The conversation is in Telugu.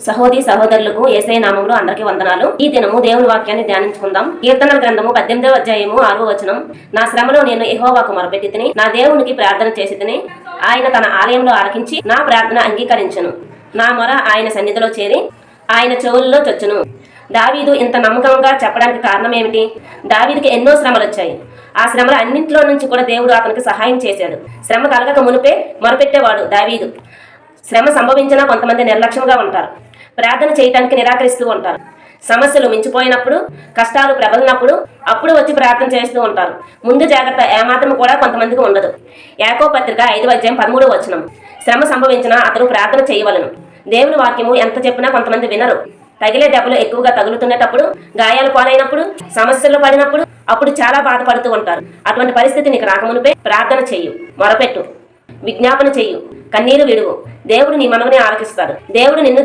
సహోదరి సహోదరులకు యేసయ్య నామములో అందరికీ వందనాలు. ఈ దినము దేవుని వాక్యాన్ని ధ్యానించుకుందాం. కీర్తనల గ్రంథము 18వ అధ్యాయము 6వ వచనం. నా శ్రమలో నేను యెహోవాకు మొరపెట్టి తిని, నా దేవునికి ప్రార్థన చేసి తిని, ఆయన తన ఆలయంలో ఆలకించి నా ప్రార్థన అంగీకరించెను. నా మొర ఆయన సన్నిధిలో చేరి ఆయన చెవుల్లో చొచ్చును. దావీదు ఇంత నమ్మకంగా చెప్పడానికి కారణం ఏమిటి? దావీదుకి ఎన్నో శ్రమలు వచ్చాయి. ఆ శ్రమల అన్నింటిలో నుంచి కూడా దేవుడు అతనికి సహాయం చేశాడు. శ్రమ కలగక మునిపే మొరపెట్టేవాడు దావీదు. శ్రమ సంభవించినా కొంతమంది నిర్లక్ష్యంగా ఉంటారు, ప్రార్థన చేయడానికి నిరాకరిస్తూ ఉంటారు. సమస్యలు మించిపోయినప్పుడు, కష్టాలు ప్రబలినప్పుడు అప్పుడు వచ్చి ప్రార్థన చేస్తూ ఉంటారు. ముందు జాగ్రత్త ఏమాత్రం కూడా కొంతమందికి ఉండదు. యాకోబు పత్రిక 5వ అధ్యాయం 13వ వచనం. శ్రమ సంభవించినా అతను ప్రార్థన చేయవలను. దేవుని వాక్యము ఎంత చెప్పినా కొంతమంది వినరు. తగిలే దెబ్బలు ఎక్కువగా తగులుతున్నప్పుడు, గాయాలు పాలైనప్పుడు, సమస్యలు పడినప్పుడు అప్పుడు చాలా బాధపడుతూ ఉంటారు. అటువంటి పరిస్థితి నీకు రాకమునిపే ప్రార్థన చెయ్యు, మొరపెట్టు, విజ్ఞాపన చెయ్యు, కన్నీరు విడువు. దేవుడు నీ మనవిని ఆలకిస్తాడు. దేవుడు నిన్ను